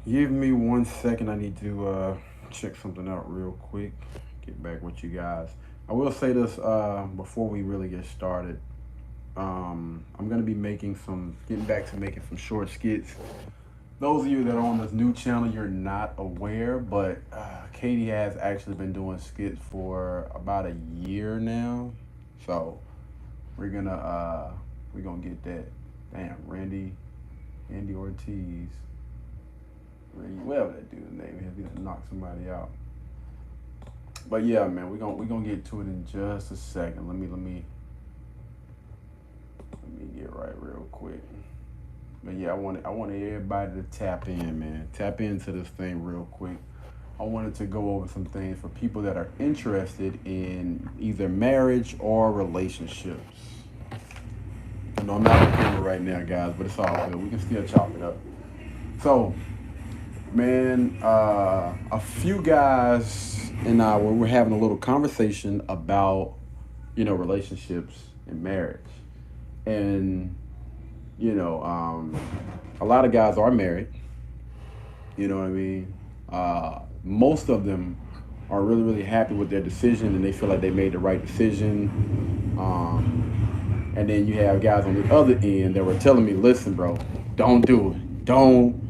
Give me 1 second. I need to check something out real quick. Get back with you guys. I will say this before we really get started. I'm gonna be getting back to making some short skits. Those of you that are on this new channel, you're not aware, but Katie has actually been doing skits for about a year now. So we're gonna get that. Damn, Andy Ortiz, whatever that dude's name is, he's gonna knock somebody out. But yeah, man, we gonna get to it in just a second. Let me get right real quick. But yeah, I want everybody to tap in, man. Tap into this thing real quick. I wanted to go over some things for people that are interested in either marriage or relationships. I know I'm not on camera right now, guys, but it's all good. We can still chop it up. So, man, a few guys and I were having a little conversation about, relationships and marriage. And, you know, um, a lot of guys are married, you know what I mean? Most of them are really, really happy with their decision and they feel like they made the right decision. And then you have guys on the other end that were telling me, listen, bro, don't do it. Don't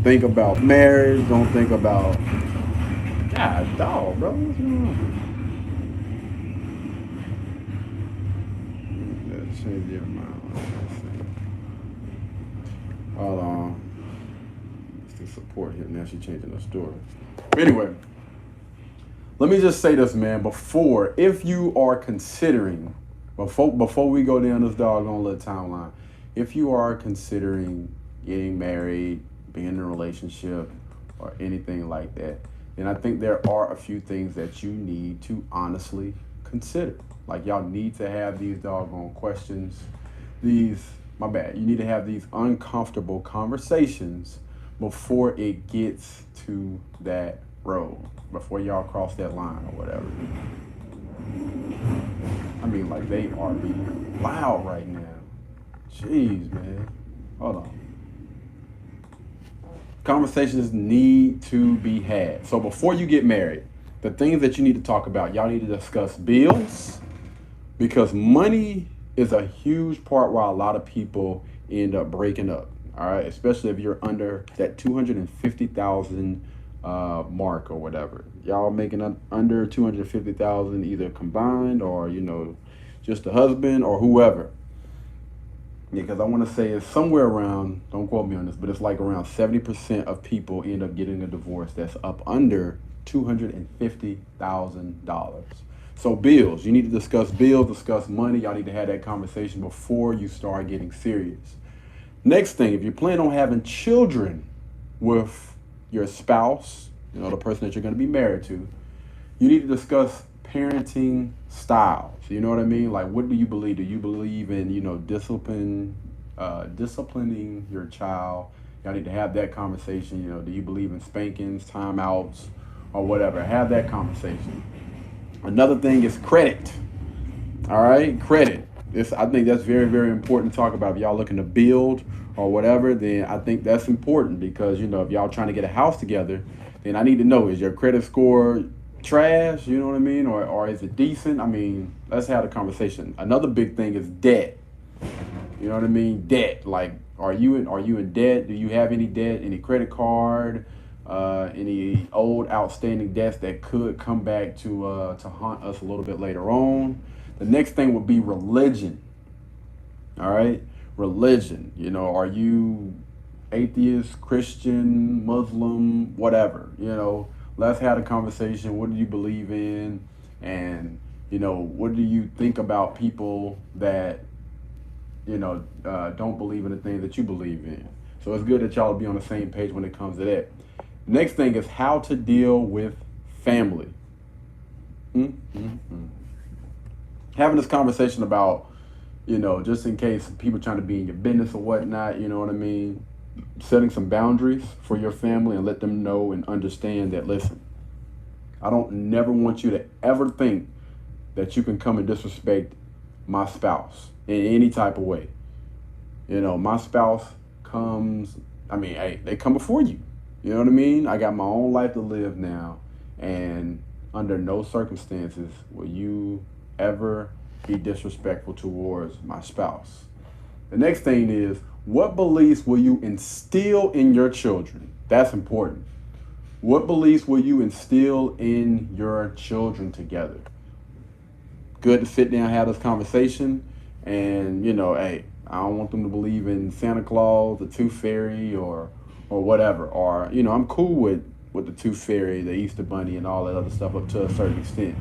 think about marriage. Don't think about God dog, bro. What's going on? Change your mind. Hold on. It's the support here. Now she's changing the story. Anyway, let me just say this, man. If you are considering, before we go down this doggone little timeline, if you are considering getting married, being in a relationship, or anything like that, then I think there are a few things that you need to honestly consider. Like y'all need to have these doggone questions. My bad. You need to have these uncomfortable conversations before it gets to that road, before y'all cross that line or whatever. I mean, like they are being loud right now. Jeez, man. Hold on. Conversations need to be had. So before you get married, the things that you need to talk about, y'all need to discuss bills because money is a huge part why a lot of people end up breaking up. All right, especially if you're under that 250,000 mark or whatever. Y'all making under 250,000 either combined or just the husband or whoever. Because I want to say it's somewhere around, don't quote me on this, but it's like around 70% of people end up getting a divorce that's up under $250,000. So bills, you need to discuss bills, discuss money. Y'all need to have that conversation before you start getting serious. Next thing, if you plan on having children with your spouse, the person that you're going to be married to, you need to discuss parenting styles. You know what I mean? Like, what do you believe? Do you believe in, disciplining your child? Y'all need to have that conversation. Do you believe in spankings, timeouts, or whatever? Have that conversation. Another thing is credit. All right, credit. I think that's very, very important to talk about. If y'all looking to build or whatever, then I think that's important because if y'all trying to get a house together, then I need to know, is your credit score trash? You know what I mean, or is it decent? I mean, let's have a conversation. Another big thing is debt. You know what I mean? Debt. Like, are you in debt? Do you have any debt? Any credit card? Any old outstanding debts that could come back to haunt us a little bit later on? The next thing would be religion. All right, religion. Are you atheist, Christian, Muslim, whatever? Let's have a conversation. What do you believe in? And what do you think about people that don't believe in the things that you believe in? So it's good that y'all be on the same page when it comes to that. Next thing is how to deal with family. Mm-hmm. Having this conversation about, just in case people trying to be in your business or whatnot, you know what I mean? Setting some boundaries for your family and let them know and understand that, listen, I don't never want you to ever think that you can come and disrespect my spouse in any type of way. My spouse comes, hey, they come before you. You know what I mean? I got my own life to live now, and under no circumstances will you ever be disrespectful towards my spouse. The next thing is, what beliefs will you instill in your children? That's important. What beliefs will you instill in your children together? Good to sit down and have this conversation. And, hey, I don't want them to believe in Santa Claus, the Tooth Fairy, or whatever. Or, I'm cool with the Tooth Fairy, the Easter Bunny, and all that other stuff up to a certain extent.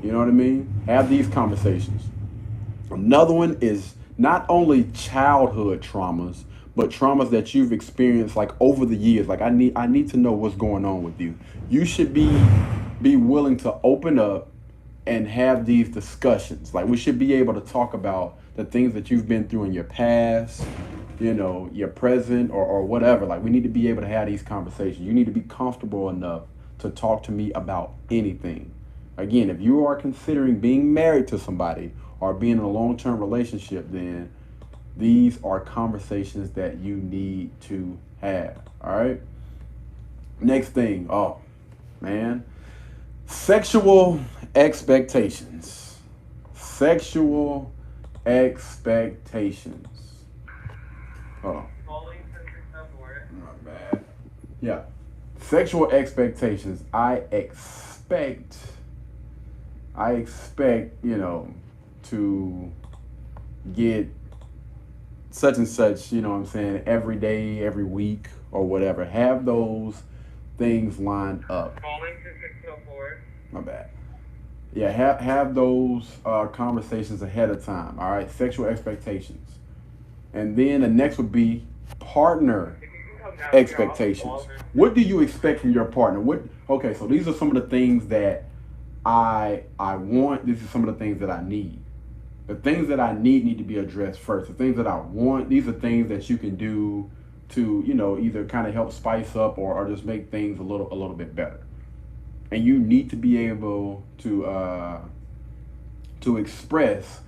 You know what I mean? Have these conversations. Another one is not only childhood traumas, but traumas that you've experienced like over the years. Like I need to know what's going on with you. You should be willing to open up and have these discussions. Like we should be able to talk about the things that you've been through in your past, your present or whatever. Like we need to be able to have these conversations. You need to be comfortable enough to talk to me about anything. Again, if you are considering being married to somebody or being in a long-term relationship, then these are conversations that you need to have. All right. Next thing. Oh, man. Sexual expectations. Sexual expectations. Oh. Not bad. Yeah. Sexual expectations. I expect, to get such and such, every day, every week, or whatever. Have those things lined up. Calling to 604. My bad. Yeah, have those conversations ahead of time. All right, sexual expectations. And then the next would be partner expectations. What do you expect from your partner? Okay, so these are some of the things that I want. These are some of the things that I need. The things that I need to be addressed first. The things that I want, these are things that you can do to, either kind of help spice up or just make things a little bit better. And you need to be able to express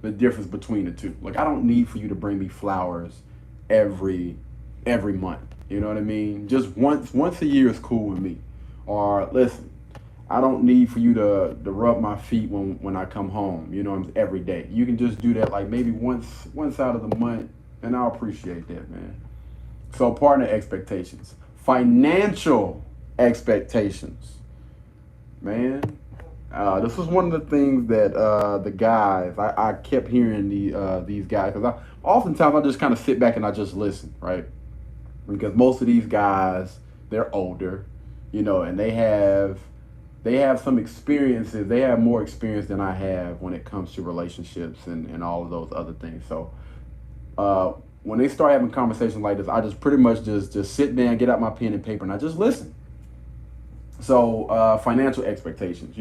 the difference between the two. Like I don't need for you to bring me flowers every month. You know what I mean? Just once a year is cool with me. Or listen, I don't need for you to rub my feet when I come home, every day. You can just do that like maybe once out of the month, and I'll appreciate that, man. So partner expectations. Financial expectations. Man, this was one of the things that the guys, I kept hearing these guys, because oftentimes I just kind of sit back and I just listen, right? Because most of these guys, they're older, and they have some experiences. They have more experience than I have when it comes to relationships and all of those other things. So when they start having conversations like this, I just pretty much just sit down, get out my pen and paper, and I just listen. So financial expectations,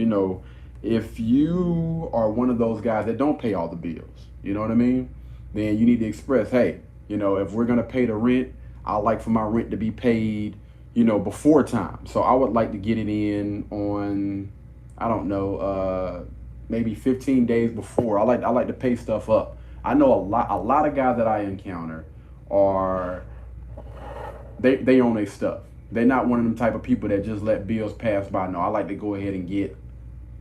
if you are one of those guys that don't pay all the bills, you know what I mean? Then you need to express, hey, if we're going to pay the rent, I like for my rent to be paid before time. So I would like to get it in on, I don't know, maybe 15 days before. I like to pay stuff up. I know a lot of guys that I encounter are, they own their stuff. They're not one of them type of people that just let bills pass by. No, I like to go ahead and get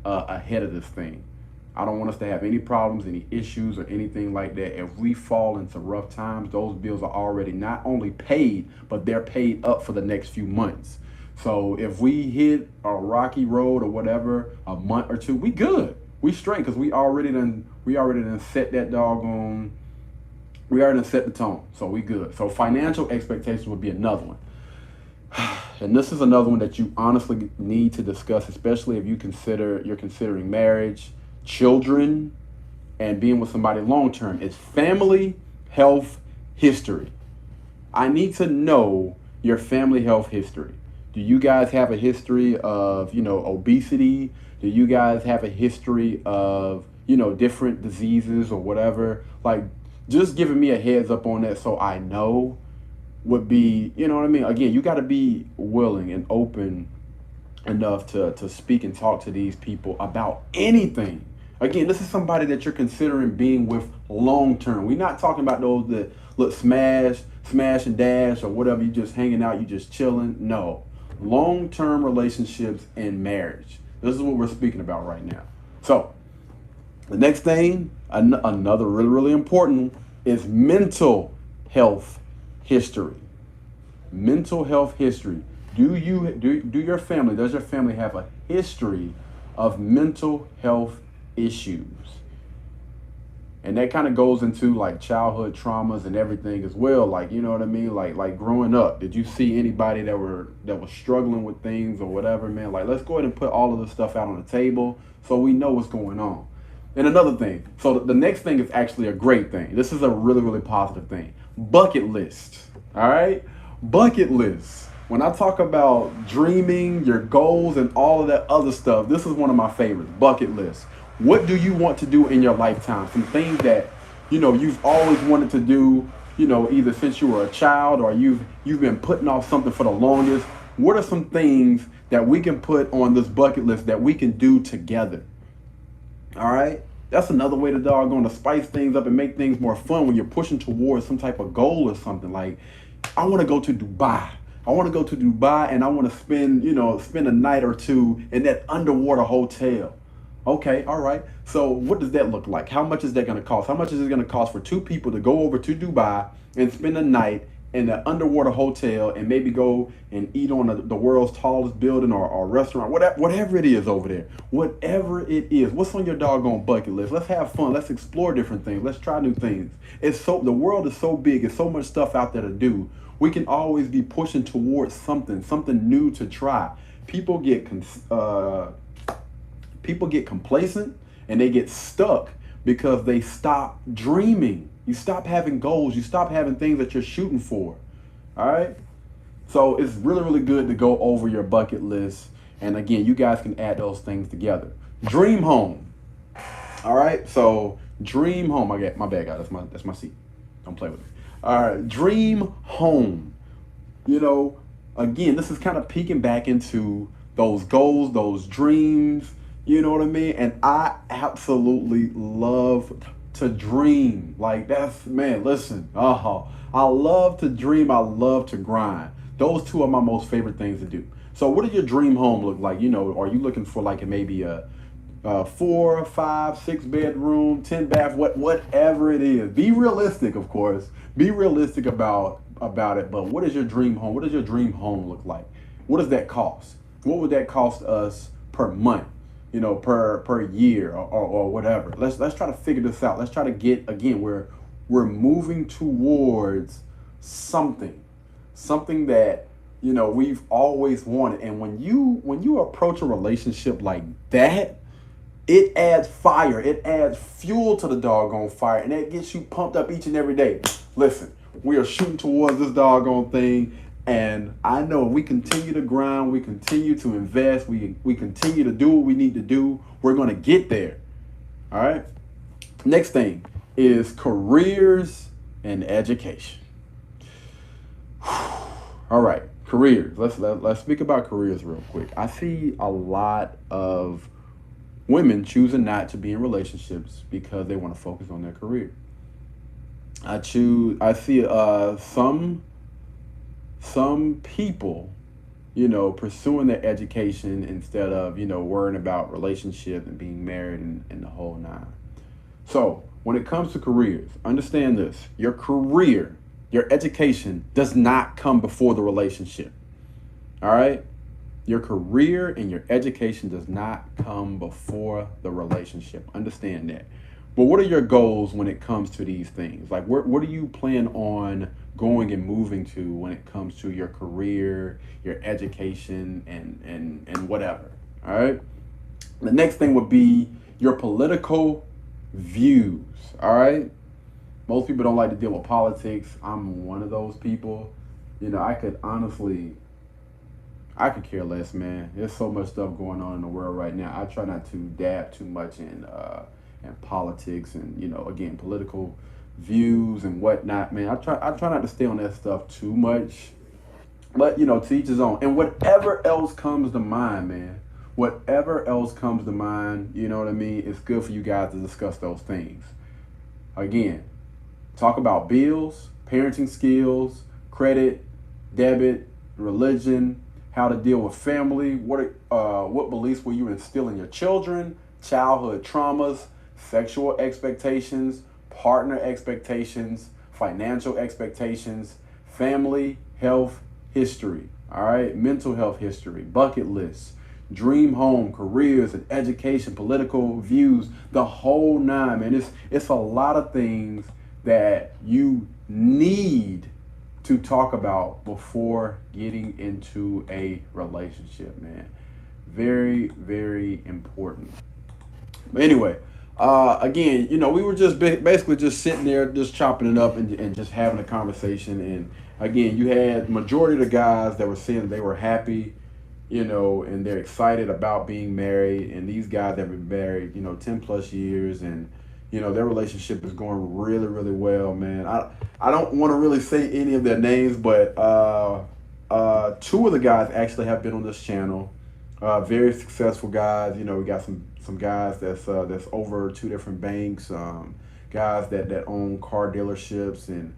ahead of this thing. I don't want us to have any problems, any issues, or anything like that. If we fall into rough times, those bills are already not only paid, but they're paid up for the next few months. So if we hit a rocky road or whatever, a month or two, we good. We straight, because we already done set that doggone, we already done set the tone. So we good. So financial expectations would be another one. And this is another one that you honestly need to discuss, especially if you're considering marriage, children, and being with somebody long term. It's family health history. I need to know your family health history. Do you guys have a history of, obesity? Do you guys have a history of, different diseases or whatever? Like, just giving me a heads up on that so I know would be, you know what I mean? Again, you got to be willing and open enough to speak and talk to these people about anything. Again, this is somebody that you're considering being with long term. We're not talking about those that look smash and dash or whatever. You just hanging out, you just chilling. No, long term relationships and marriage. This is what we're speaking about right now. So the next thing, another really, really important, is mental health history. Mental health history. Do your family, does your family have a history of mental health issues? And that kind of goes into like childhood traumas and everything as well. Like, you know what I mean? Like growing up, did you see anybody that was struggling with things or whatever, man? Like, let's go ahead and put all of this stuff out on the table so we know what's going on. And another thing, so the next thing is actually a great thing. This is a really, really positive thing. Bucket list. All right? Bucket list. When I talk about dreaming, your goals, and all of that other stuff, this is one of my favorites. Bucket list. What do you want to do in your lifetime? Some things that, you've always wanted to do, either since you were a child or you've been putting off something for the longest. What are some things that we can put on this bucket list that we can do together? All right? That's another way to to spice things up and make things more fun when you're pushing towards some type of goal or something. Like, I want to go to Dubai. I want to go to Dubai and I want to spend a night or two in that underwater hotel. Okay, all right. So what does that look like? How much is that going to cost? How much is it going to cost for two people to go over to Dubai and spend a night in an underwater hotel and maybe go and eat on the world's tallest building or restaurant, whatever it is over there, whatever it is. What's on your doggone bucket list? Let's have fun. Let's explore different things. Let's try new things. The world is so big. There's so much stuff out there to do. We can always be pushing towards something new to try. People get complacent and they get stuck because they stop dreaming. You stop having goals. You stop having things that you're shooting for. All right? So it's really, really good to go over your bucket list. And again, you guys can add those things together. Dream home. All right? So dream home. My bad, guys. That's my seat. Don't play with it. All right. Dream home. Again, this is kind of peeking back into those goals, those dreams. You know what I mean? And I absolutely love to dream. Like, listen. I love to dream. I love to grind. Those two are my most favorite things to do. So what does your dream home look like? Are you looking for like maybe a 4, 5, 6 bedroom, 10 bath, whatever it is? Be realistic, of course. Be realistic about it. But what is your dream home? What does your dream home look like? What does that cost? What would that cost us per month? Per year or whatever. Let's try to figure this out. Let's try to get, again, we're moving towards something that, we've always wanted. And when you approach a relationship like that, it adds fire. It adds fuel to the doggone fire, and that gets you pumped up each and every day. Listen, we are shooting towards this doggone thing. And I know we continue to grind, we continue to invest, we continue to do what we need to do, we're going to get there. All right. Next thing is careers and education. All right, careers. Let's speak about careers real quick. I see a lot of women choosing not to be in relationships because they want to focus on their career. I see some people, pursuing their education instead of, worrying about relationship and being married and the whole nine. So when it comes to careers, understand this: your career, your education does not come before the relationship. All right? Your career and your education does not come before the relationship. Understand that. But what are your goals when it comes to these things? Like, what do you plan on going and moving to when it comes to your career, your education, and whatever? All right. The next thing would be your political views. All right. Most people don't like to deal with politics. I'm one of those people. I could care less, man. There's so much stuff going on in the world right now. I try not to dab too much in politics and, again, political views and whatnot, man. I try not to stay on that stuff too much. But, to each his own. And whatever else comes to mind, man. whatever else comes to mind, you know what I mean? It's good for you guys to discuss those things. Again, talk about bills, parenting skills, credit, debit, religion, how to deal with family, what beliefs will you instill in your children, childhood traumas, sexual expectations, partner expectations, financial expectations, family, health, history, all right, mental health history, bucket lists, dream home, careers and education, political views, the whole nine, man. It's a lot of things that you need to talk about before getting into a relationship, man. Very, very important. But anyway, again, we were just basically just sitting there, just chopping it up and just having a conversation. And again, you had majority of the guys that were saying they were happy, and they're excited about being married. And these guys have been married, 10 plus years, and their relationship is going really, really well, man. I don't want to really say any of their names, but two of the guys actually have been on this channel. Very successful guys. We got some guys that's over two different banks. Guys that own car dealerships, and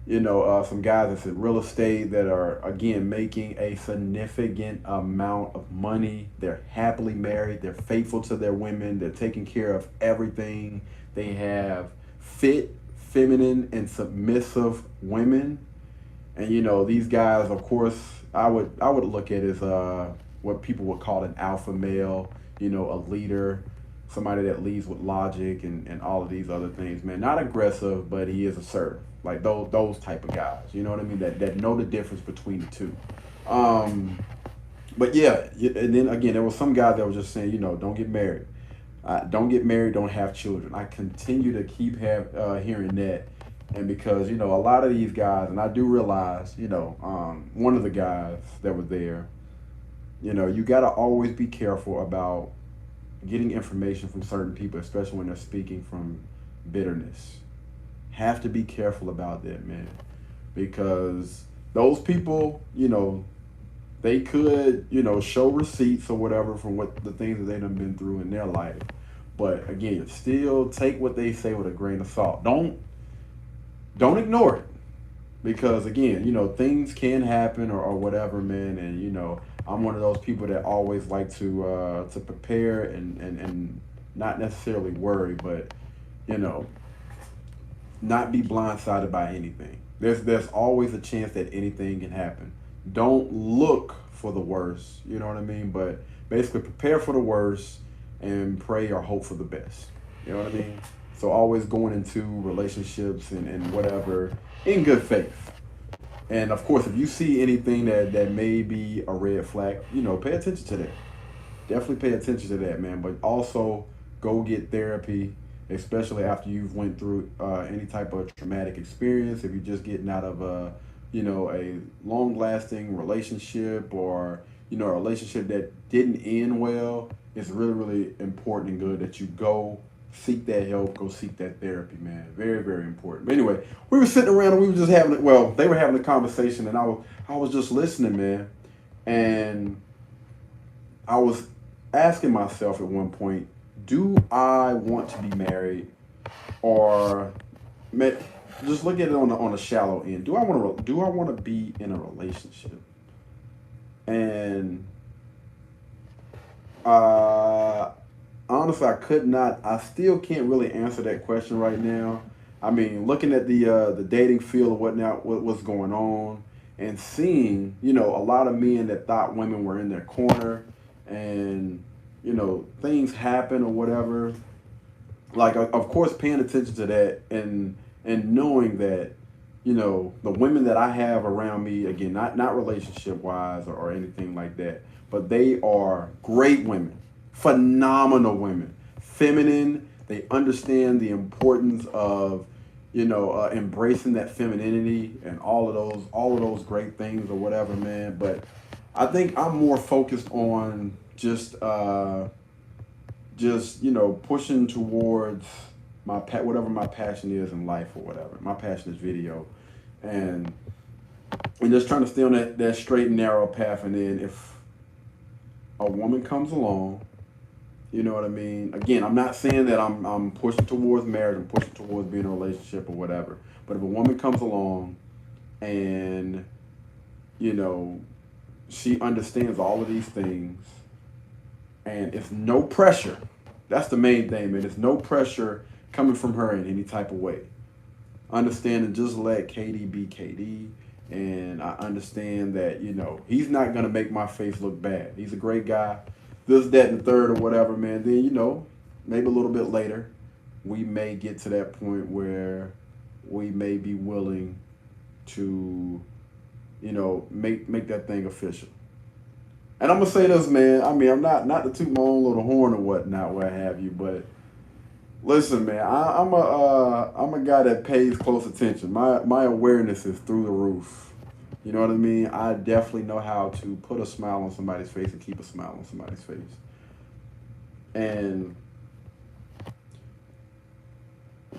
some guys that's in real estate that are, again, making a significant amount of money. They're happily married. They're faithful to their women. They're taking care of everything. They have fit, feminine, and submissive women. And these guys, of course, I would look at as what people would call an alpha male. A leader, somebody that leads with logic and all of these other things, man. Not aggressive, but he is assertive. Like those type of guys, you know what I mean? That know the difference between the two. But yeah, and then again, there was some guys that were just saying, don't get married. Don't get married, don't have children. I continue to keep hearing that. And because, a lot of these guys, and I do realize, one of the guys that was there, you got to always be careful about getting information from certain people, especially when they're speaking from bitterness. Have to be careful about that, man. Because those people, they could, show receipts or whatever from what the things that they done been through in their life. But again, still take what they say with a grain of salt. Don't ignore it. Because again, things can happen or whatever, man. And I'm one of those people that always like to prepare and not necessarily worry, but not be blindsided by anything. There's always a chance that anything can happen. Don't look for the worst, you know what I mean? But basically prepare for the worst and pray or hope for the best. You know what I mean? So always going into relationships and whatever in good faith. And of course, if you see anything that may be a red flag, pay attention to that. Definitely pay attention to that, man. But also go get therapy, especially after you've went through any type of traumatic experience. If you're just getting out of a long-lasting relationship or a relationship that didn't end well, it's really, really important and good that you go seek that help, go seek that therapy, man. Very, very important. But anyway, we were sitting around and we were just they were having a conversation, and I was just listening, man. And I was asking myself at one point, do I want to be married, or just look at it on a shallow end? Do I want to be in a relationship? And honestly, I still can't really answer that question right now. I mean, looking at the dating field or what's going on, and seeing, a lot of men that thought women were in their corner, and, things happen or whatever. Like, of course, paying attention to that and knowing that, the women that I have around me, again, not relationship wise or anything like that, but they are great women. Phenomenal women, feminine. They understand the importance of, embracing that femininity and all of those great things or whatever, man. But I think I'm more focused on just pushing towards whatever my passion is in life or whatever. My passion is video, and just trying to stay on that straight and narrow path. And then a woman comes along, you know what I mean? Again, I'm not saying that I'm pushing towards marriage, I'm pushing towards being in a relationship or whatever. But if a woman comes along and, you know, she understands all of these things and it's no pressure. That's the main thing, man. There's no pressure coming from her in any type of way. Understand and just let KD be KD. And I understand that, you know, he's not going to make my face look bad. He's a great guy. This, that, and the third or whatever, man. Then, you know, maybe a little bit later, we may get to that point where we may be willing to, you know, make that thing official. And I'm gonna say this, man. I mean, I'm not to toot my own little horn or whatnot, what have you, but listen, man. I'm a guy that pays close attention. My awareness is through the roof. You know what I mean? I definitely know how to put a smile on somebody's face and keep a smile on somebody's face. And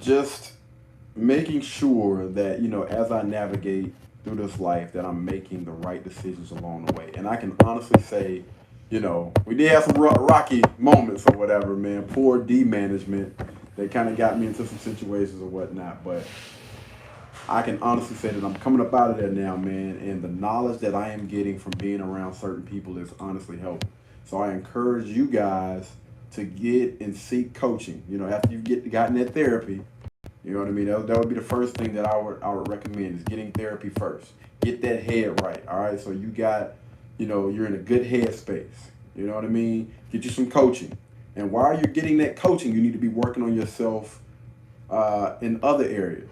just making sure that, you know, as I navigate through this life, that I'm making the right decisions along the way. And I can honestly say, you know, we did have some rocky moments or whatever, man. Poor D management. They kind of got me into some situations or whatnot. But I can honestly say that I'm coming up out of there now, man. And the knowledge that I am getting from being around certain people is honestly helping. So I encourage you guys to get and seek coaching. You know, after you've gotten that therapy, you know what I mean? That would be the first thing that I would recommend is getting therapy first. Get that head right. All right. So you got, you know, you're in a good head space. You know what I mean? Get you some coaching. And while you're getting that coaching, you need to be working on yourself in other areas.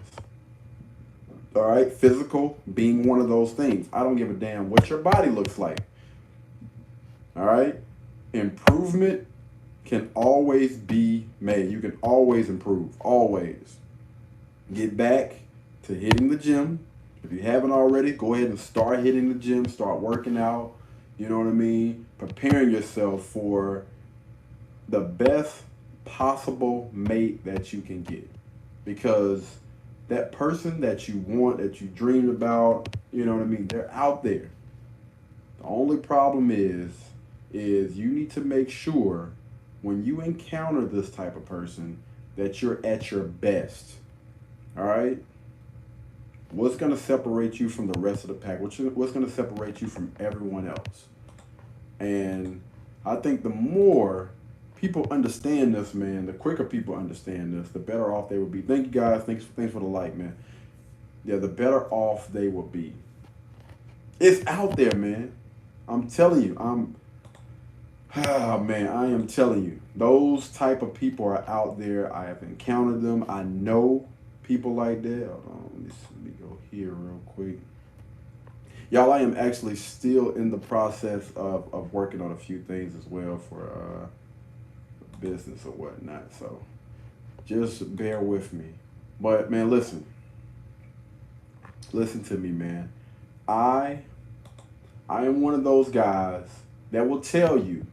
All right. Physical being one of those things. I don't give a damn what your body looks like. All right. Improvement can always be made. You can always improve. Always. Get back to hitting the gym. If you haven't already, go ahead and start hitting the gym, start working out. You know what I mean? Preparing yourself for the best possible mate that you can get. Because that person that you want, that you dreamed about, you know what I mean? They're out there. The only problem is you need to make sure when you encounter this type of person that you're at your best. All right? What's going to separate you from the rest of the pack? What's going to separate you from everyone else? And I think the more people understand this, man, the quicker people understand this, the better off they will be. Thank you, guys. Thanks for the like, man. Yeah, the better off they will be. It's out there, man. I'm telling you. Oh, man, I am telling you. Those type of people are out there. I have encountered them. I know people like that. Hold on, let me go here real quick. Y'all, I am actually still in the process of working on a few things as well for business or whatnot. So just bear with me. But man, listen to me, man. I am one of those guys that will tell you,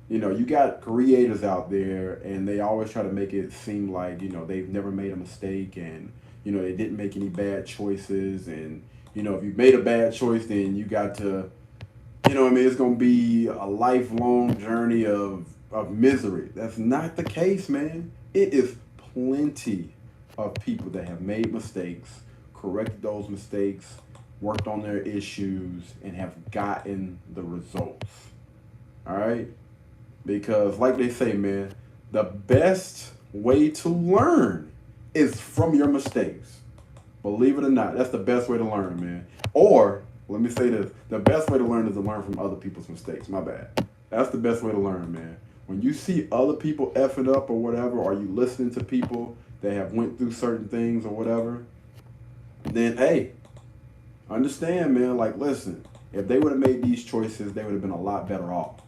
you know, you got creators out there and they always try to make it seem like, you know, they've never made a mistake and, you know, they didn't make any bad choices. And, you know, if you made a bad choice, then you got to, you know what I mean? It's going to be a lifelong journey of misery. That's not the case, man. It is plenty of people that have made mistakes, corrected those mistakes, worked on their issues, and have gotten the results. All right? Because like they say, man, the best way to learn is from your mistakes. Believe it or not, that's the best way to learn, man. Or, let me say this, the best way to learn is to learn from other people's mistakes. My bad. That's the best way to learn, man. When you see other people effing up or whatever, or you listening to people that have went through certain things or whatever, then, hey, understand, man, like, listen, if they would have made these choices, they would have been a lot better off.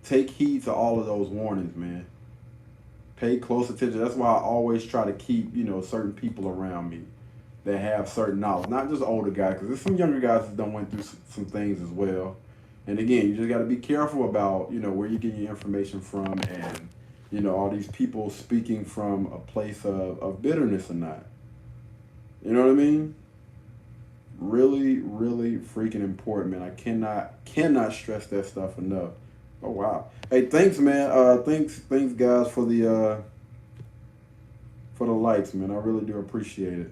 Take heed to all of those warnings, man. Pay close attention. That's why I always try to keep, you know, certain people around me that have certain knowledge. Not just older guys, because there's some younger guys that done went through some things as well. And again, you just got to be careful about, you know, where you get your information from and, you know, all these people speaking from a place of bitterness or not. You know what I mean? Really, really freaking important, man. I cannot stress that stuff enough. Oh wow. Hey, thanks, man. Thanks, guys, for the likes, man. I really do appreciate it.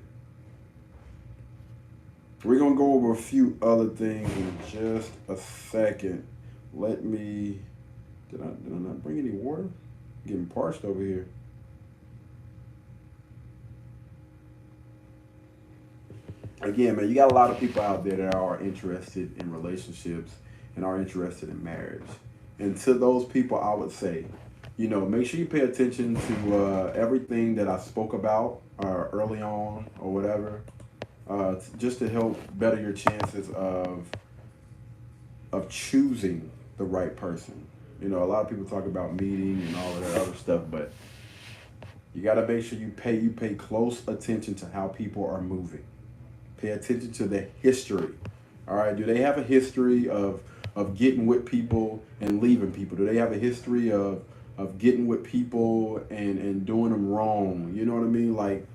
We're gonna go over a few other things in just a second. Let me. Did I not bring any water? Getting parched over here. Again, man, you got a lot of people out there that are interested in relationships and are interested in marriage. And to those people, I would say, make sure you pay attention to everything that I spoke about early on or whatever, just to help better your chances of choosing the right person. A lot of people talk about meeting and all of that other stuff, but you got to make sure you pay close attention to how people are moving. Pay attention to the history. All right, do they have a history of getting with people and leaving people? Do they have a history of getting with people and doing them wrong? You know what I mean? Like,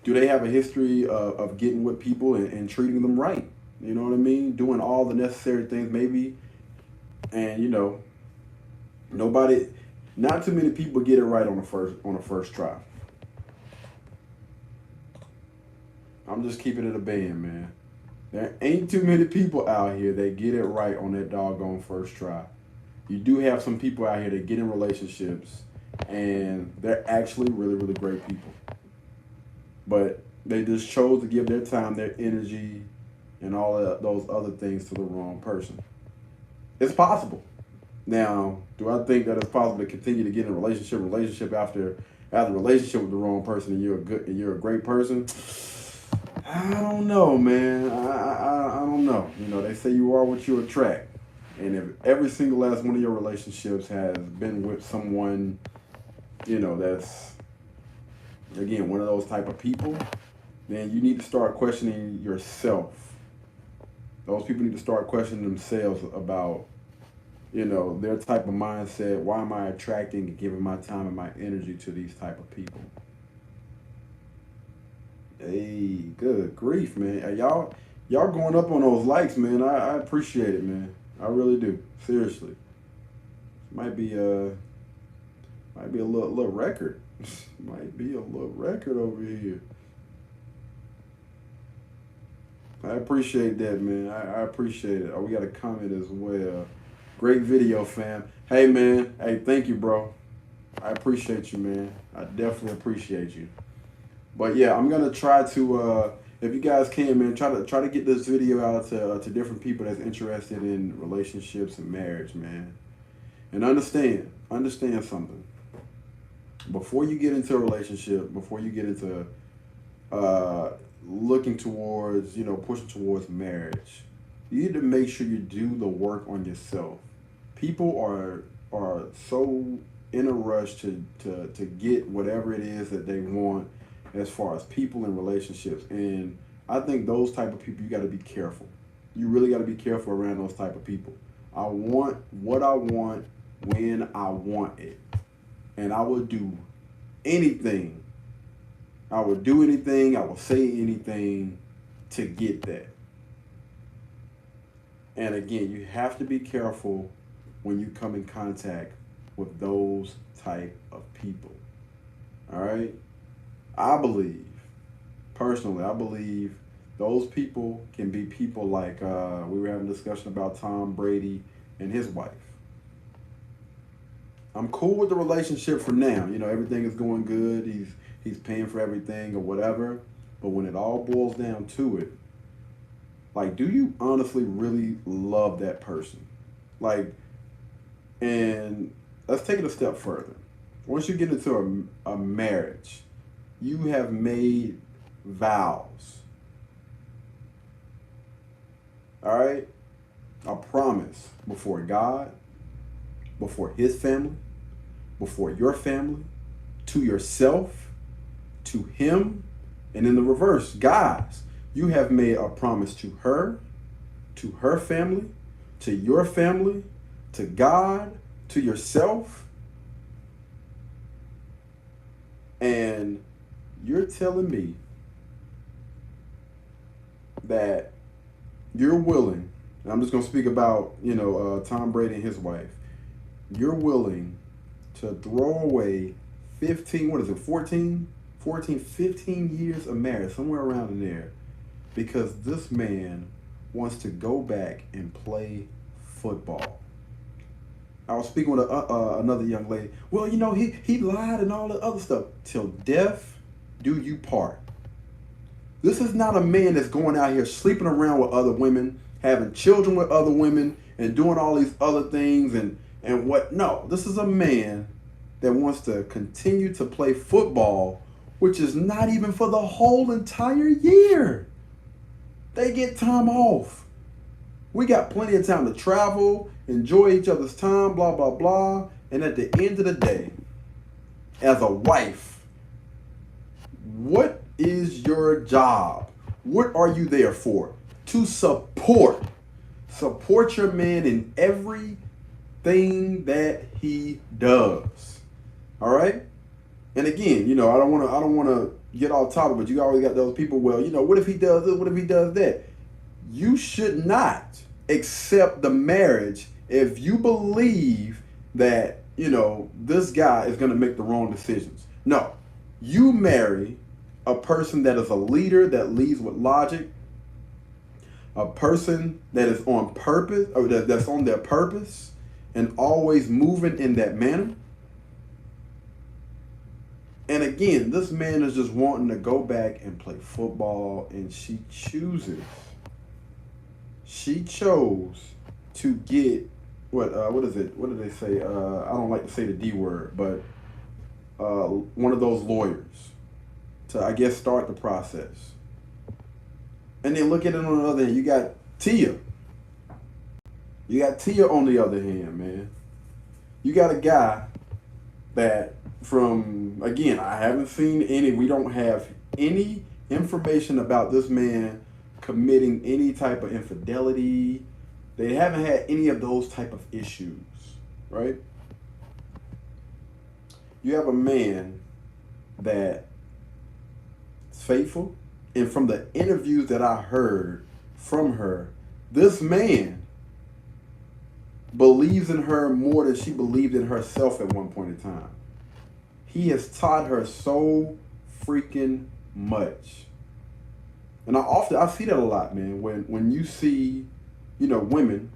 do they have a history of getting with people and treating them right? You know what I mean? Doing all the necessary things, maybe, and nobody, not too many people get it right on the first try. I'm just keeping it a band, man. There ain't too many people out here that get it right on that doggone first try. You do have some people out here that get in relationships and they're actually really, really great people. But they just chose to give their time, their energy, and all of those other things to the wrong person. It's possible. Now, do I think that it's possible to continue to get in a relationship after relationship with the wrong person and you're a great person? I don't know, man. I don't know. They say you are what you attract. And if every single last one of your relationships has been with someone, that's, again, one of those type of people, then you need to start questioning yourself. Those people need to start questioning themselves about, their type of mindset. Why am I attracting and giving my time and my energy to these type of people? Hey, good grief, man. Hey, y'all going up on those likes, man. I appreciate it, man. I really do. Seriously. Might be a little record. Might be a little record over here. I appreciate that, man. I appreciate it. Oh, we got a comment as well. Great video, fam. Hey, man. Hey, thank you, bro. I appreciate you, man. I definitely appreciate you. But yeah, I'm gonna try to, if you guys can, man, try to get this video out to different people that's interested in relationships and marriage, man. And understand something. Before you get into a relationship, before you get into looking towards, pushing towards marriage, you need to make sure you do the work on yourself. People are so in a rush to get whatever it is that they want as far as people and relationships. And I think those type of people, you got to be careful. You really got to be careful around those type of people. I want what I want when I want it. And I will do anything. I will do anything. I will say anything to get that. And again, you have to be careful when you come in contact with those type of people. All right? Personally, I believe those people can be people like, we were having a discussion about Tom Brady and his wife. I'm cool with the relationship for now. Everything is going good. He's paying for everything or whatever. But when it all boils down to it, like, do you honestly really love that person? Like, and let's take it a step further. Once you get into a marriage, you have made vows. All right? A promise before God, before his family, before your family, to yourself, to him, and in the reverse, guys, you have made a promise to her family, to your family, to God, to yourself, and you're telling me that you're willing, and I'm just going to speak about, Tom Brady and his wife. you're willing to throw away 15, what is it, 15 years of marriage, somewhere around in there, because this man wants to go back and play football. I was speaking with another young lady. Well, he lied and all the other stuff. Till death do you part. This is not a man that's going out here sleeping around with other women, having children with other women, and doing all these other things and what. No, this is a man that wants to continue to play football, which is not even for the whole entire year. They get time off. We got plenty of time to travel, enjoy each other's time, blah, blah, blah. And at the end of the day, as a wife, what is your job? What are you there for? To support. Support your man in everything that he does. All right? And again, I don't want to get off topic, but you always got those people, well, what if he does this? What if he does that? You should not accept the marriage if you believe that, this guy is going to make the wrong decisions. No. You marry a person that is a leader, that leads with logic, a person that is on purpose, or that's on their purpose and always moving in that manner. And again, this man is just wanting to go back and play football, and she chooses. She chose to get what is it? What do they say? I don't like to say the D word, but one of those lawyers to, I guess, start the process. And then look at it on the other hand. You got Tia. You got Tia on the other hand, man. You got a guy that again, I haven't seen we don't have any information about this man committing any type of infidelity. They haven't had any of those type of issues, right? You have a man that is faithful, and from the interviews that I heard from her, this man believes in her more than she believed in herself at one point in time. He has taught her so freaking much. And I see that a lot, man. When you see, women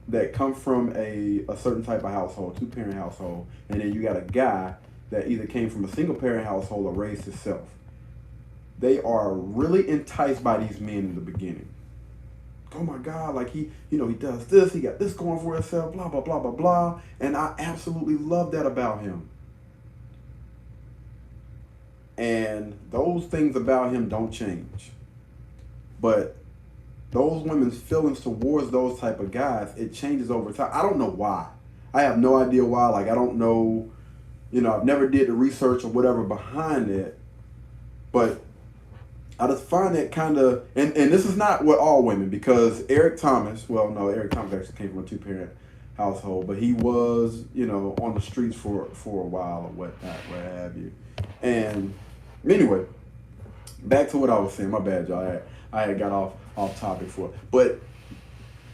that come from a certain type of household, 2-parent household, and then you got a guy that either came from a single-parent household or raised himself. They are really enticed by these men in the beginning. Oh my God, like he does this, he got this going for himself, blah, blah, blah, blah, blah. And I absolutely love that about him. And those things about him don't change. But those women's feelings towards those type of guys, it changes over time. I don't know why. I have no idea why. Like, I don't know, I've never did the research or whatever behind it. But I just find that kind of, and this is not with all women, because Eric Thomas actually came from a 2-parent household, but he was, on the streets for a while or whatnot, what have you. And anyway, back to what I was saying. My bad, y'all. I had got off topic for it. But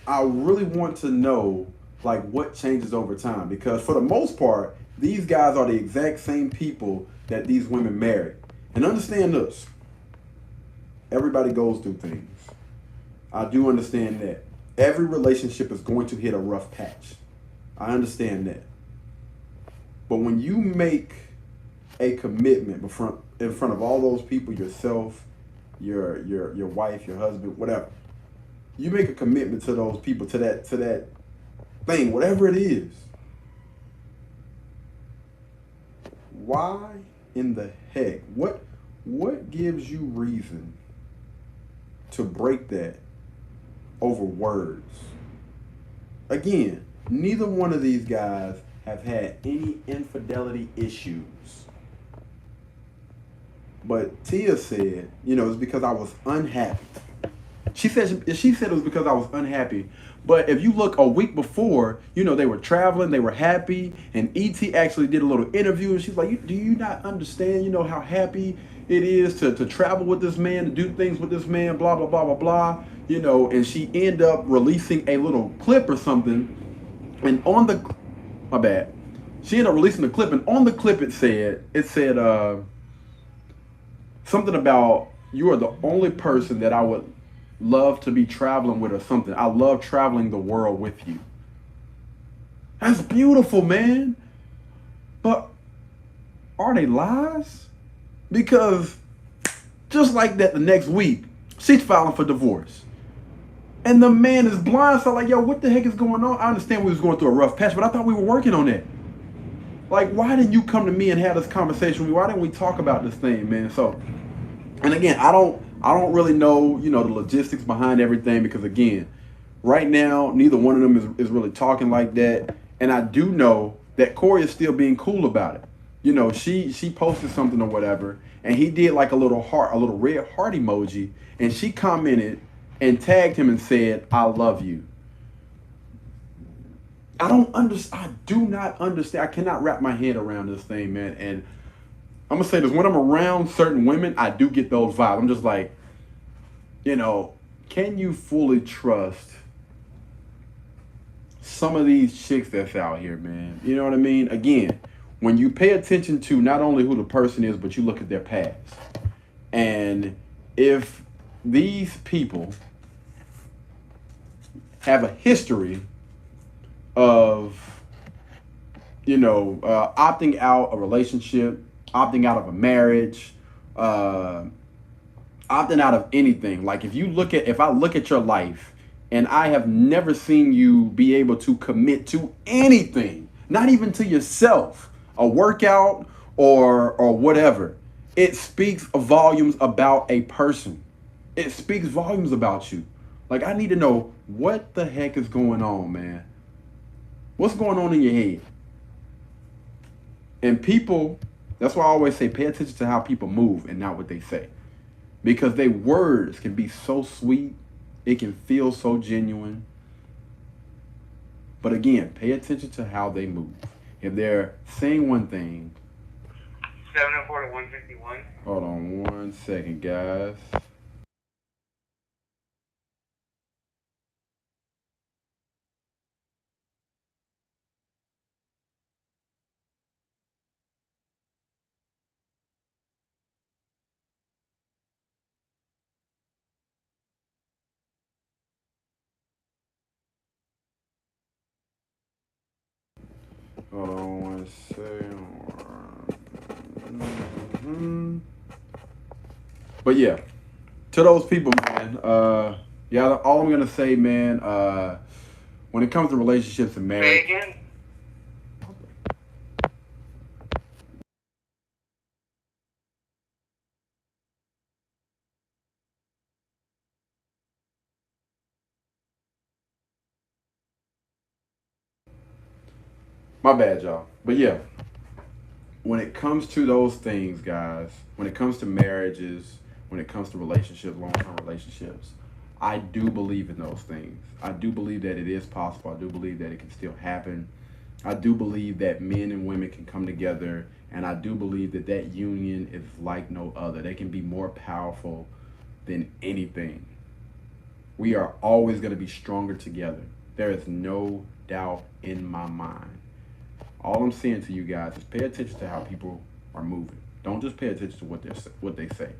I really want to know, like, what changes over time, because for the most part, these guys are the exact same people that these women marry. And understand this. Everybody goes through things. I do understand that. Every relationship is going to hit a rough patch. I understand that. But when you make a commitment in front of all those people, yourself, your wife, your husband, whatever, you make a commitment to those people, to that thing, whatever it is. Why in the heck? What gives you reason to break that over words? Again, neither one of these guys have had any infidelity issues. But Tia said, it's because I was unhappy. She said it was because I was unhappy. But if you look a week before, they were traveling, they were happy, and E.T. actually did a little interview, and she's like, do you not understand, how happy it is to travel with this man, to do things with this man, blah, blah, blah, blah, blah, and she ended up releasing a little clip or something, and on My bad. She ended up releasing the clip, and on the clip it said something about you are the only person that I would love to be traveling with or something. I love traveling the world with you. That's beautiful, man. But are they lies? Because just like that, the next week, she's filing for divorce. And the man is blind. So like, yo, what the heck is going on? I understand we was going through a rough patch, but I thought we were working on it. Like, why didn't you come to me and have this conversation with me? Why didn't we talk about this thing, man? So, and again, I don't really know, the logistics behind everything because again, right now, neither one of them is really talking like that. And I do know that Corey is still being cool about it. She posted something or whatever, and he did like a little red heart emoji, and she commented and tagged him and said, "I love you." I don't understand. I do not understand. I cannot wrap my head around this thing, man. And I'm gonna say this: when I'm around certain women, I do get those vibes. I'm just like, can you fully trust some of these chicks that's out here, man? You know what I mean? Again, when you pay attention to not only who the person is, but you look at their past. And if these people have a history of, opting out a relationship, opting out of a marriage, opting out of anything. Like if I look at your life and I have never seen you be able to commit to anything, not even to yourself, a workout or whatever, it speaks volumes about a person. It speaks volumes about you. Like, I need to know what the heck is going on, man. What's going on in your head? And people, that's why I always say pay attention to how people move and not what they say. Because their words can be so sweet. It can feel so genuine. But again, pay attention to how they move. If they're saying one thing. 704 to 151. Hold on 1 second, guys. Hold on 1 second. But yeah, to those people, man, all I'm gonna say, man, when it comes to relationships and marriage. Say again? My bad, y'all. But yeah, when it comes to those things, guys, when it comes to marriages, when it comes to relationships, long-term relationships, I do believe in those things. I do believe that it is possible. I do believe that it can still happen. I do believe that men and women can come together, and I do believe that that union is like no other. They can be more powerful than anything. We are always going to be stronger together. There is no doubt in my mind. All I'm saying to you guys is pay attention to how people are moving. Don't just pay attention to what they say,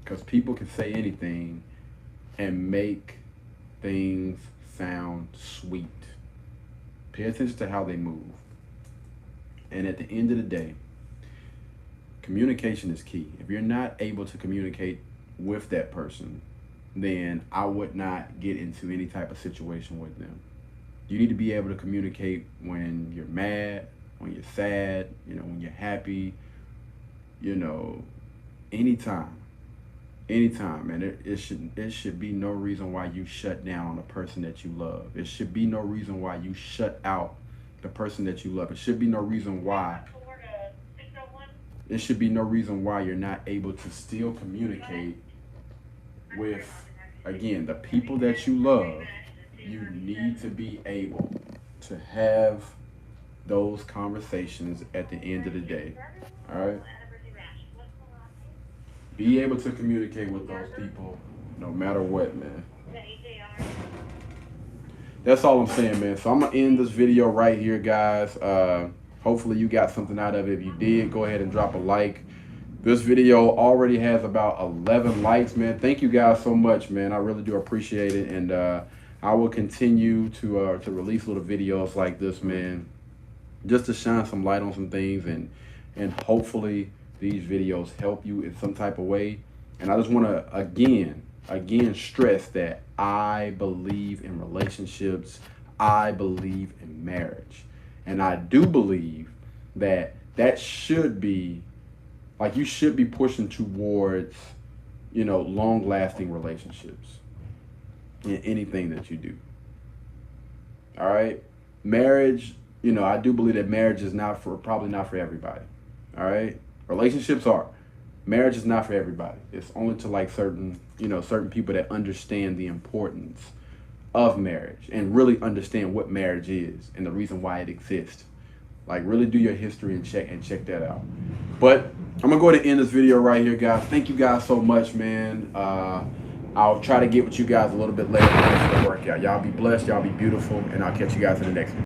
because people can say anything and make things sound sweet. Pay attention to how they move. And at the end of the day, communication is key. If you're not able to communicate with that person, then I would not get into any type of situation with them. You need to be able to communicate when you're mad, when you're sad, when you're happy, anytime. Anytime, man. It should be no reason why you shut down on the person that you love. It should be no reason why you shut out the person that you love. It should be no reason why. It should be no reason why you're not able to still communicate with, again, the people that you love. You need to be able to have those conversations at the end of the day. All right? Be able to communicate with those people no matter what, man. that's all I'm saying, man. So I'm gonna end this video right here, guys. Hopefully you got something out of it. If you did, go ahead and drop a like. This video already has about 11 likes, man. Thank you guys so much, man. I really do appreciate it, and I will continue to release little videos like this, man, just to shine some light on some things, and hopefully these videos help you in some type of way. And I just want to again stress that I believe in relationships. I believe in marriage, and I do believe that should be, like, you should be pushing towards, long-lasting relationships in anything that you do. All right, marriage. I do believe that marriage is probably not for everybody. All right, relationships are. Marriage is not for everybody. It's only to like certain people that understand the importance of marriage and really understand what marriage is and the reason why it exists. Like, really do your history and check that out. But I'm gonna go ahead and end this video right here, guys. Thank you guys so much, man. I'll try to get with you guys a little bit later for the workout. Y'all be blessed, y'all be beautiful, and I'll catch you guys in the next one.